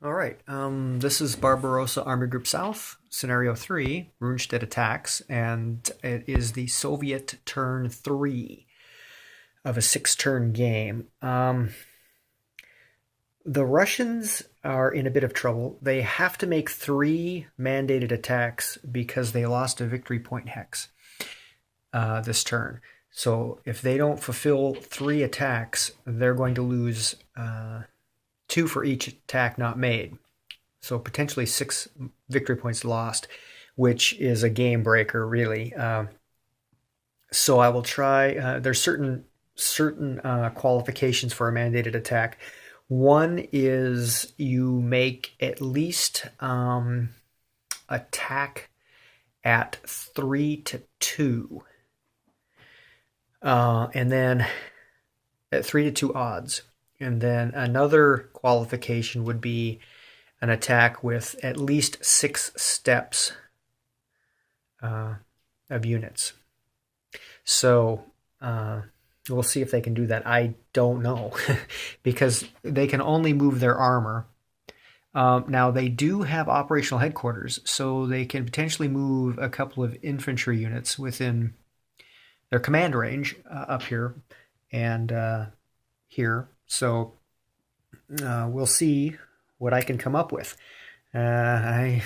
All right, this is Barbarossa Army Group South, Scenario 3, Rundstedt attacks, and it is the Soviet turn 3 of a 6-turn game. The Russians are in a bit of trouble. They have to make 3 mandated attacks because they lost a victory point hex this turn. So if they don't fulfill 3 attacks, they're going to lose 2 for each attack not made. So potentially 6 victory points lost, which is a game breaker, really. So I will try. There's certain qualifications for a mandated attack. One is you make at least attack at 3 to 2, and then at 3 to 2 odds. And then another qualification would be an attack with at least 6 steps of units. So we'll see if they can do that. I don't know because they can only move their armor. Now they do have operational headquarters, so they can potentially move a couple of infantry units within their command range up here and here. So we'll see what I can come up with. I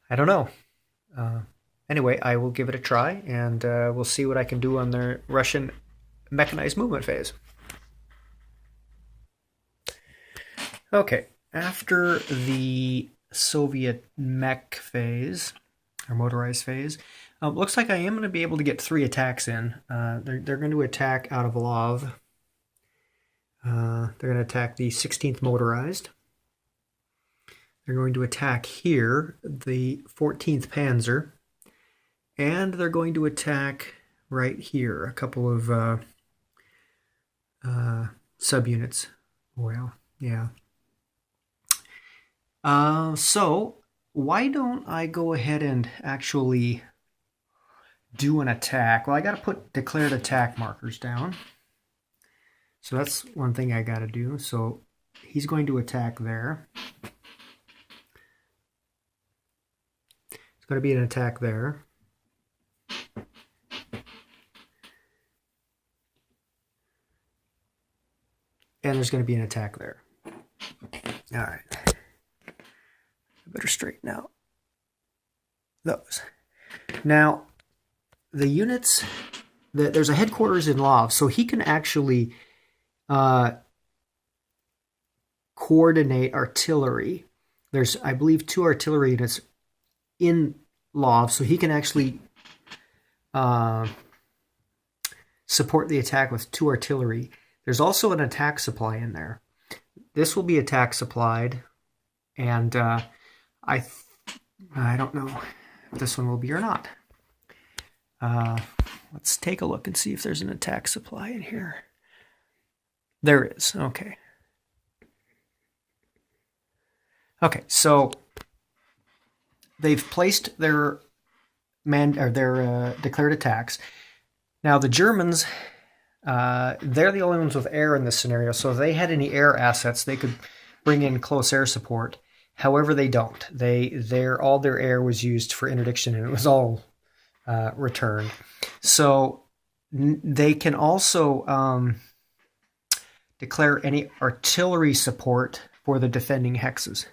I don't know. Anyway, I will give it a try, and we'll see what I can do on the Russian mechanized movement phase. Okay, after the Soviet mech phase, or motorized phase, looks like I am going to be able to get 3 attacks in. They're going to attack out of Lov. They're going to attack the 16th motorized. They're going to attack here the 14th Panzer. And they're going to attack right here, a couple of subunits. Well, yeah. So why don't I go ahead and actually do an attack? Well, I got to put declared attack markers down. So that's one thing I got to do. So he's going to attack there. It's going to be an attack there. And there's going to be an attack there. All right. I better straighten out those. Now, the units, there's a headquarters in Lov, so he can actually coordinate artillery. There's, I believe, 2 artillery units in Lov, so he can actually support the attack with 2 artillery. There's also an attack supply in there. This will be attack supplied, and I don't know if this one will be or not. Let's take a look and see if there's an attack supply in here. There is. Okay. Okay, so they've placed their declared attacks. Now the Germans, they're the only ones with air in this scenario, so if they had any air assets, they could bring in close air support. However, they don't. All their air was used for interdiction, and it was all returned. So they can also declare any artillery support for the defending hexes,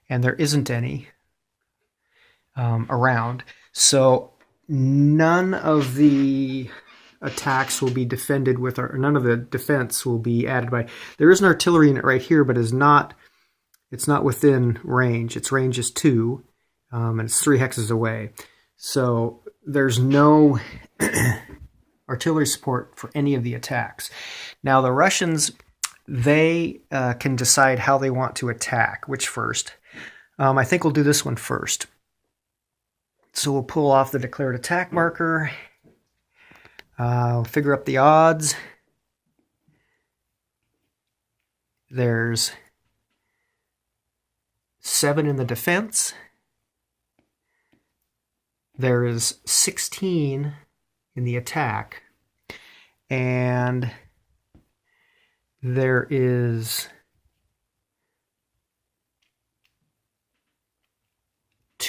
and there isn't any around. So none of the attacks will be defended with, or none of the defense will be added by. There is an artillery unit right here, but it's not within range. Its range is 2, and it's 3 hexes away. So there's no artillery support for any of the attacks. Now the Russians, they can decide how they want to attack, which first. I think we'll do this one first. So we'll pull off the declared attack marker. Figure up the odds. There's 7 in the defense. There is 16 in the attack. And there is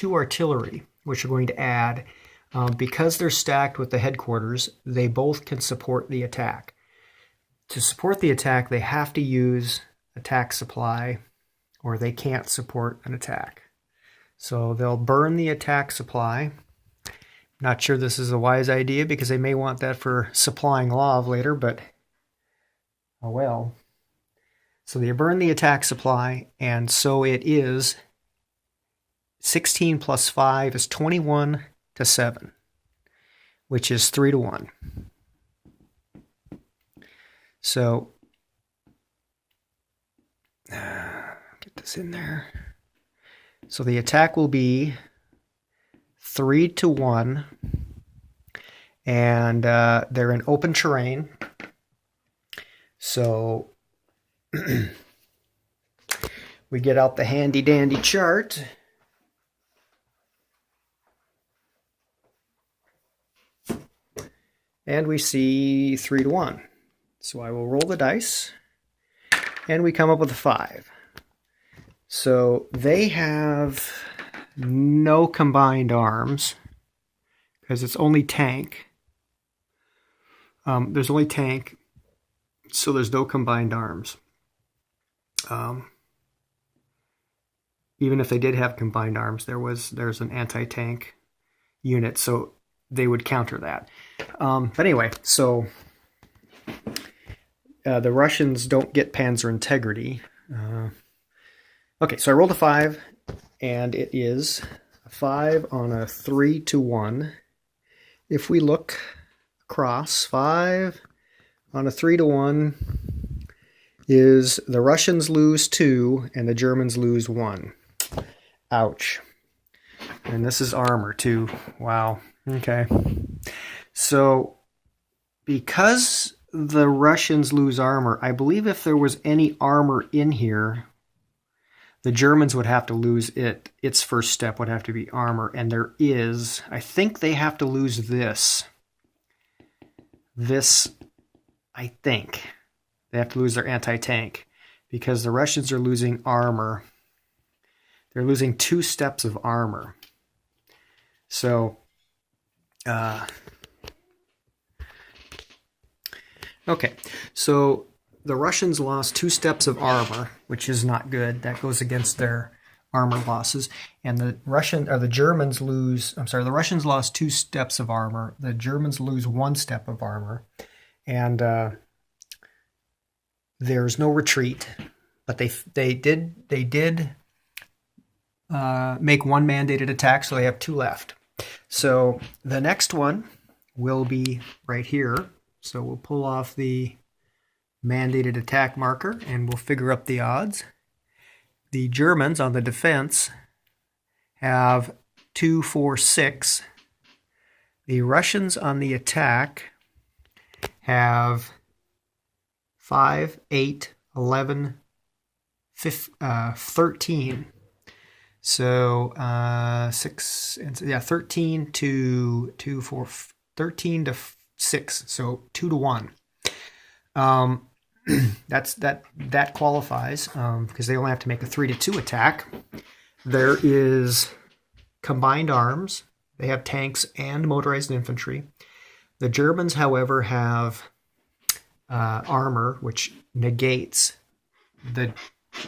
2 artillery, which are going to add. Because they're stacked with the headquarters, they both can support the attack. To support the attack, they have to use attack supply, or they can't support an attack. So they'll burn the attack supply. Not sure this is a wise idea because they may want that for supplying lava later, but oh well. So they burn the attack supply, and so it is 16 plus 5 is 21 to 7, which is 3 to 1. So get this in there. So the attack will be 3 to 1, and they're in open terrain. So we get out the handy dandy chart. And we see 3 to 1. So I will roll the dice, and we come up with a 5. So they have no combined arms because it's only tank. There's only tank, so there's no combined arms. Even if they did have combined arms, there's an anti-tank unit, so they would counter that. But anyway, so the Russians don't get Panzer integrity. Okay, so I rolled a 5, and it is a 5 on a 3 to 1. If we look across, 5 on a 3 to 1 is the Russians lose 2 and the Germans lose 1. Ouch. And this is armor too. Wow. Okay. So because the Russians lose armor, I believe if there was any armor in here, the Germans would have to lose it. Its first step would have to be armor, and there is. I think they have to lose this. This, I think. They have to lose their anti-tank because the Russians are losing armor. They're losing 2 steps of armor. So, okay, so the Russians lost 2 steps of armor, which is not good. That goes against their armor losses. And the Germans lose. I'm sorry, the Russians lost 2 steps of armor. The Germans lose 1 step of armor, and there's no retreat. But they did make 1 mandated attack, so they have 2 left. So the next one will be right here. So we'll pull off the mandated attack marker, and we'll figure up the odds. The Germans on the defense have 2, 4, 6. The Russians on the attack have 5, 8, 11, 13. So 6, yeah, 13 to 2, 4, 13 to 6. So 2 to 1. That qualifies because they only have to make a 3 to 2 attack. There is combined arms. They have tanks and motorized infantry. The Germans, however, have armor, which negates the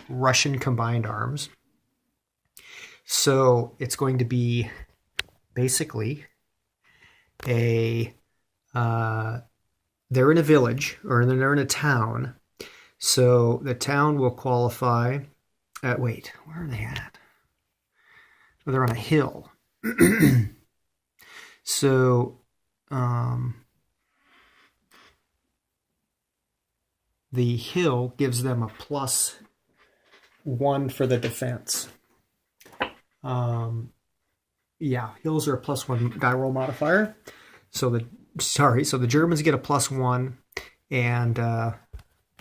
Russian combined arms. So it's going to be basically they're in a village, or they're in a town. So the town will qualify. Wait, where are they at? Oh, they're on a hill. So the hill gives them a +1 for the defense. Yeah, hills are a +1 die roll modifier. So the Germans get a +1, and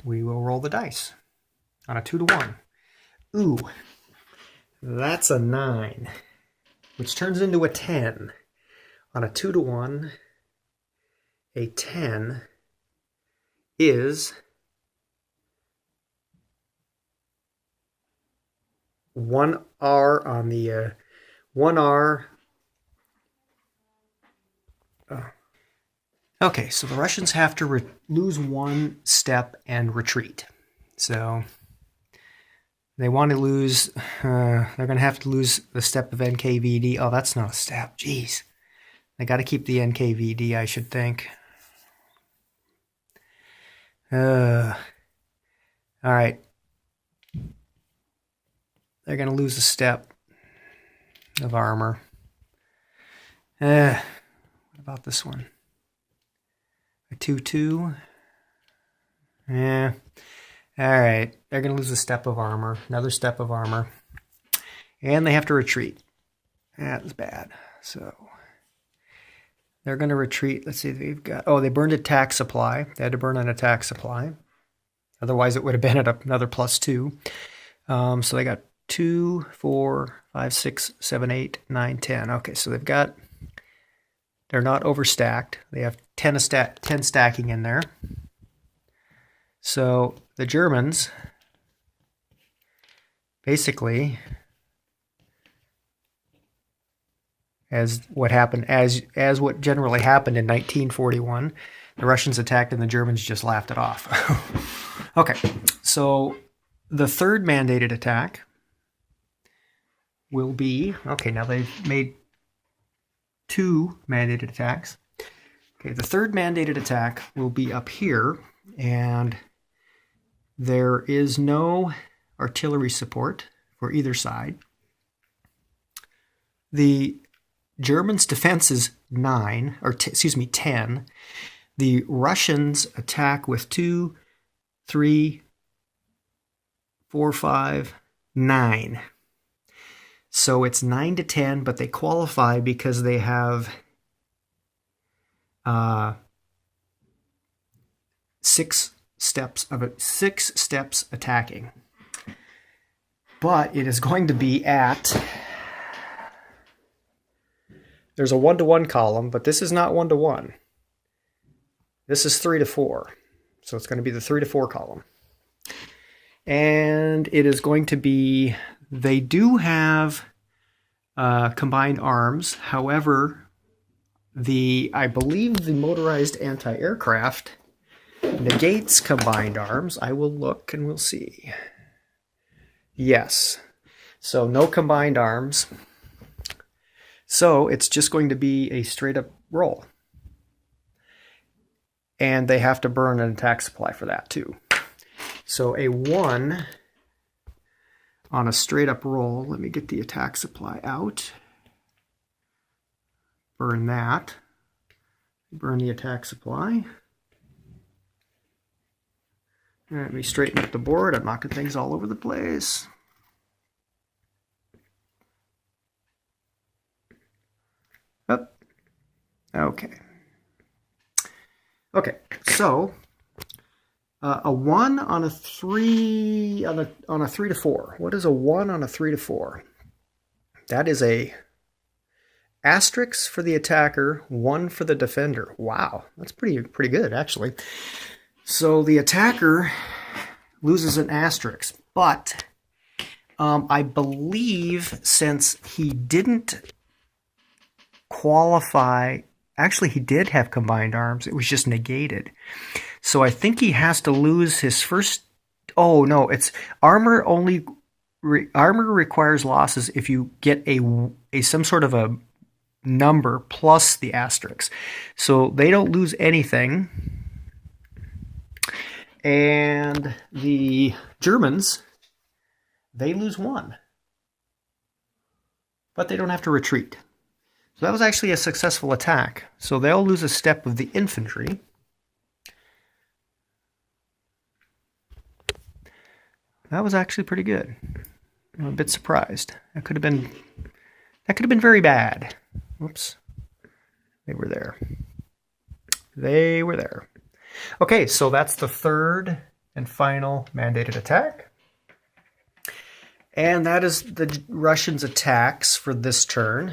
we will roll the dice on a 2 to 1. Ooh, that's a 9, which turns into a 10. On a 2 to 1, a 10 is 1 R on the 1R. Okay, so the Russians have to lose one step and retreat. So they want to lose, they're going to have to lose the step of NKVD. Oh, that's not a step. Jeez. They got to keep the NKVD, I should think. All right. They're going to lose a step of armor. What about this one? A 2-2. Yeah. All right. They're going to lose a step of armor. Another step of armor. And they have to retreat. That was bad. So they're going to retreat. Let's see. They've got... Oh, they burned attack supply. They had to burn an attack supply. Otherwise, it would have been at another +2. So they got 2, 4, 5, 6, 7, 8, 9, 10. Okay, so they've got... They're not overstacked. They have 10 stacking in there. So the Germans basically, as what generally happened in 1941, the Russians attacked and the Germans just laughed it off. Okay, so the third mandated attack will be, okay, now they've made 2 mandated attacks. Okay, the third mandated attack will be up here, and there is no artillery support for either side. The Germans' defense is 10. The Russians attack with 2, 3, 4, 5, 9. So it's 9 to 10, but they qualify because they have 6 steps attacking. But it is going to be at... There's a 1-to-1 column, but this is not 1-to-1. This is 3-to-4. So it's going to be the 3-to-4 column. And it is going to be... They do have combined arms. However, I believe the motorized anti-aircraft negates combined arms. I will look and we'll see. Yes. So no combined arms. So it's just going to be a straight up roll. And they have to burn an attack supply for that too. So a 1 on a straight up roll. Let me get the attack supply out. Burn that. Burn the attack supply. Let me straighten up the board. I'm knocking things all over the place. Up. Okay. Okay, so a 1 on a 3 on a 3-to-4. What is a 1 on a 3-to-4? That is a asterisk for the attacker, 1 for the defender. Wow, that's pretty good actually. So the attacker loses an asterisk, but I believe since he didn't qualify, actually he did have combined arms, it was just negated. So I think he has to lose his first... Oh, no, it's armor only... Armor requires losses if you get some sort of a number plus the asterisk. So they don't lose anything. And the Germans, they lose 1. But they don't have to retreat. So that was actually a successful attack. So they'll lose a step of the infantry. That was actually pretty good. I'm a bit surprised. That could have been very bad. Whoops. They were there. Okay, so that's the third and final mandated attack. And that is the Russians' attacks for this turn.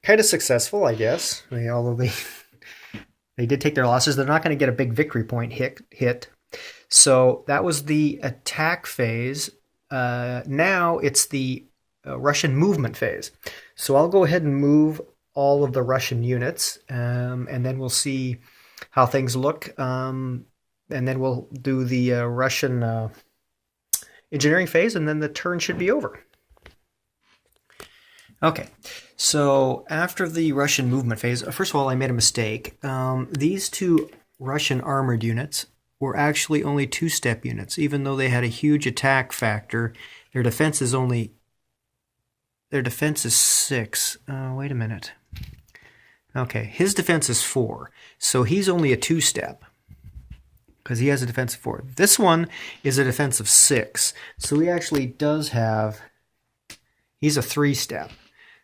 Kind of successful, I guess. Although they did take their losses, they're not going to get a big victory point hit. So that was the attack phase. Now it's the Russian movement phase. So I'll go ahead and move all of the Russian units, and then we'll see how things look. And then we'll do the Russian engineering phase, and then the turn should be over. Okay, so after the Russian movement phase, first of all, I made a mistake. These two Russian armored units were actually only two-step units, even though they had a huge attack factor. Their defense is 6. Wait a minute. Okay, his defense is 4, so he's only a two-step because he has a defense of 4. This one is a defense of 6, so he actually does have. He's a 3-step.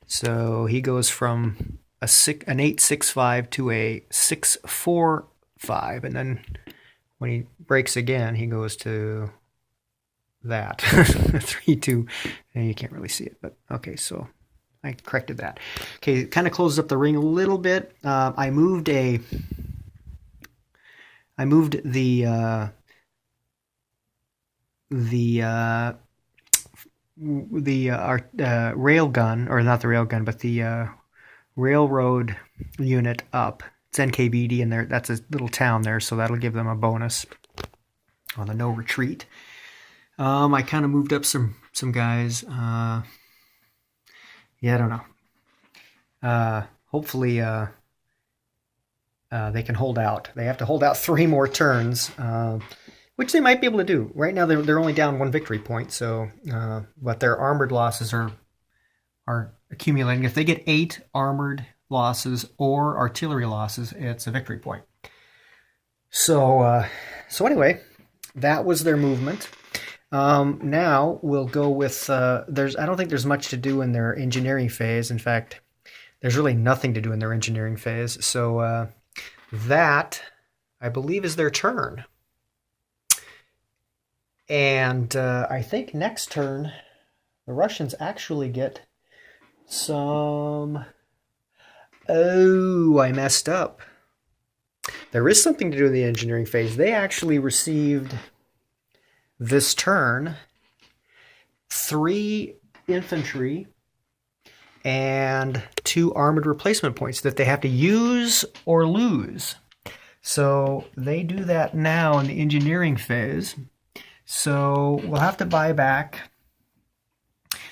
So he goes from an 8-6-5 to a 6-4-5, and then when he breaks again, he goes to that 3-2. And you can't really see it, but okay. So I corrected that. Okay, it kind of closes up the ring a little bit. I moved the rail gun, or not the rail gun, but the railroad unit up. It's NKVD in there. That's a little town there, so that'll give them a bonus on the no retreat. I kind of moved up some guys. Yeah, I don't know. Hopefully they can hold out. They have to hold out 3 more turns, which they might be able to do. Right now they're only down 1 victory point, so but their armored losses are accumulating. If they get 8 armored losses or artillery losses, it's a victory point. So anyway, that was their movement. Now we'll go with I don't think there's much to do in their engineering phase. In fact, there's really nothing to do in their engineering phase. So that, I believe, is their turn. And I think next turn, the Russians actually get some. Oh, I messed up. There is something to do in the engineering phase. They actually received this turn 3 infantry and 2 armored replacement points that they have to use or lose. So they do that now in the engineering phase. So we'll have to buy back.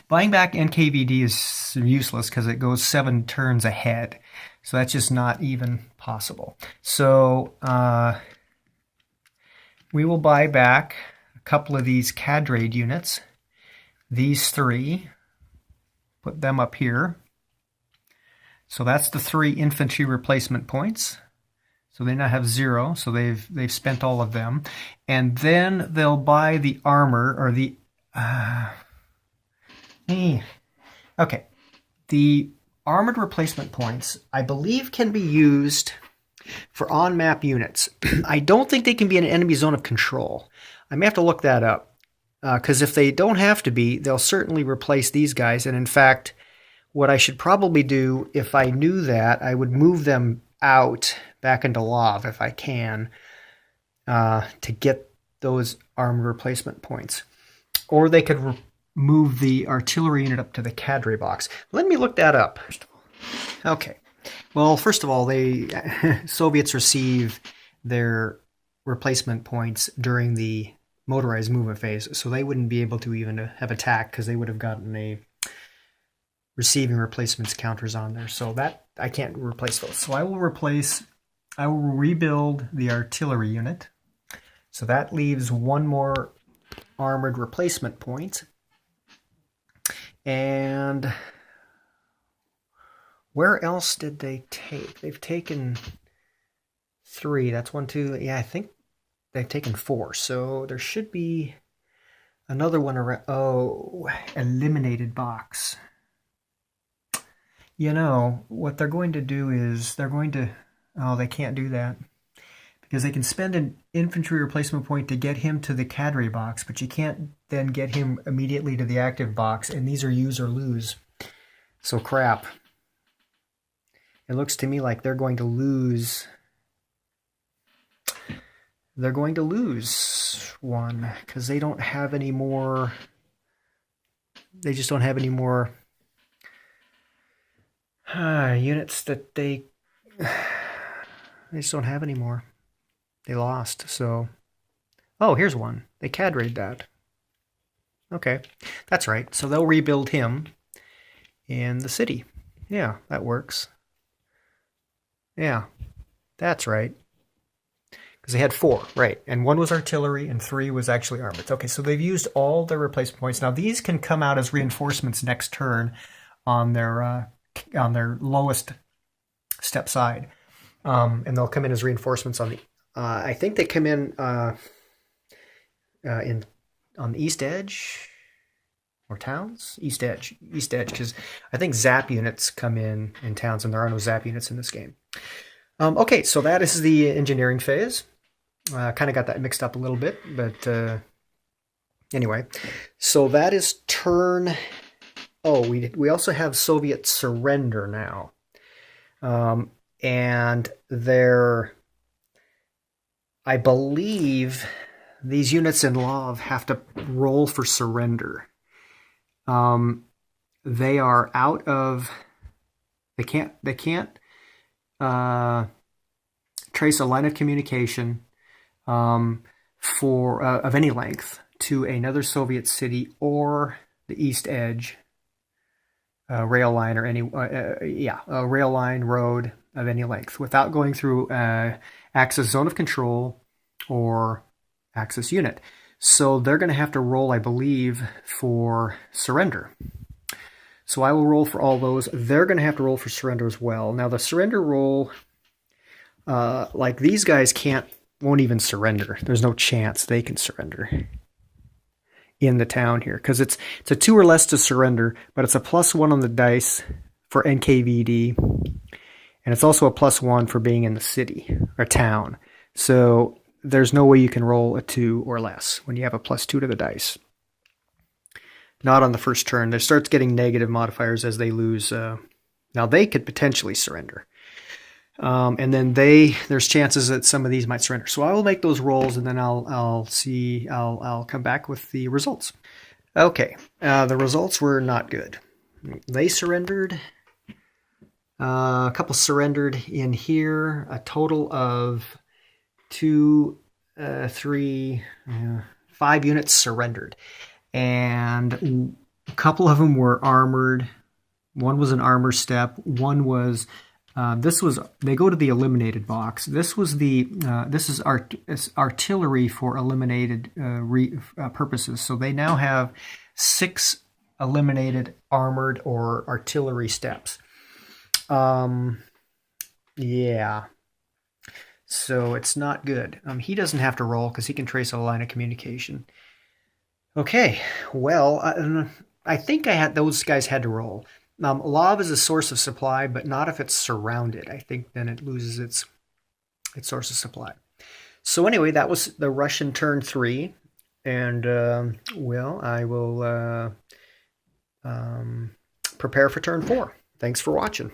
Buying back NKVD is useless because it goes 7 turns ahead. So that's just not even possible. So we will buy back a couple of these cadre units. These 3. Put them up here. So that's the 3 infantry replacement points. So they now have 0, so they've spent all of them. And then they'll buy the armor, or the okay. The armored replacement points, I believe, can be used for on-map units. I don't think they can be in an enemy zone of control. I may have to look that up. Because if they don't have to be, they'll certainly replace these guys. And in fact, what I should probably do, if I knew that, I would move them out back into Lov if I can, to get those armor replacement points. Or they could move the artillery unit up to the cadre box. Let me look that up. Okay. Well, first of all, Soviets receive their replacement points during the motorized movement phase, so they wouldn't be able to even have attacked because they would have gotten a receiving replacements counters on there. So that I can't replace those. So I will rebuild the artillery unit. So that leaves 1 more armored replacement point. And where else did they take? They've taken 3. That's 1, 2. Yeah, I think they've taken 4. So there should be another one around. Oh, eliminated box. You know, what they're going to do is they're going to. Oh, they can't do that. Because they can spend an infantry replacement point to get him to the cadre box, but you can't then get him immediately to the active box, and these are use or lose. So crap. It looks to me like they're going to lose. They're going to lose 1 because they don't have any more they just don't have any more units that they just don't have anymore. They lost. So, oh, here's one. They cadred that. Okay, that's right. So they'll rebuild him in the city. Yeah, that works. Yeah, that's right. Because they had 4, right? And 1 was artillery and 3 was actually armaments. Okay, so they've used all their replacement points. Now these can come out as reinforcements next turn on their lowest step side, and they'll come in as reinforcements on the. I think they come in on the east edge or towns, east edge, because I think zap units come in towns, and there are no zap units in this game. Okay, so that is the engineering phase. Kind of got that mixed up a little bit, but anyway. So that is turn. Oh, we also have Soviet surrender now, and I believe these units in Lov have to roll for surrender. They are out of. They can't trace a line of communication of any length to another Soviet city or the East Edge rail line or a rail line road of any length without going through Axis zone of control or Axis unit. So they're going to have to roll, I believe, for surrender. So I will roll for all those. They're going to have to roll for surrender as well. Now the surrender roll, like these guys won't even surrender. There's no chance they can surrender in the town here because it's a 2 or less to surrender, but it's a +1 on the dice for NKVD, and it's also a +1 for being in the city or town. So there's no way you can roll a 2 or less when you have a +2 to the dice. Not on the first turn. They start getting negative modifiers as they lose. Now they could potentially surrender. And then there's chances that some of these might surrender. So I will make those rolls, and then I'll come back with the results. Okay, the results were not good. They surrendered. A couple surrendered in here. A total of 2, 3, 5 units surrendered, and a couple of them were armored. One was an armor step. One was. They go to the eliminated box. This is artillery for eliminated purposes. So they now have 6 eliminated armored or artillery steps. Yeah. So it's not good. He doesn't have to roll because he can trace a line of communication. Okay. Well, I think those guys had to roll. Lava is a source of supply, but not if it's surrounded. I think then it loses its source of supply. So anyway, that was the Russian turn 3, and I will prepare for turn 4. Thanks for watching.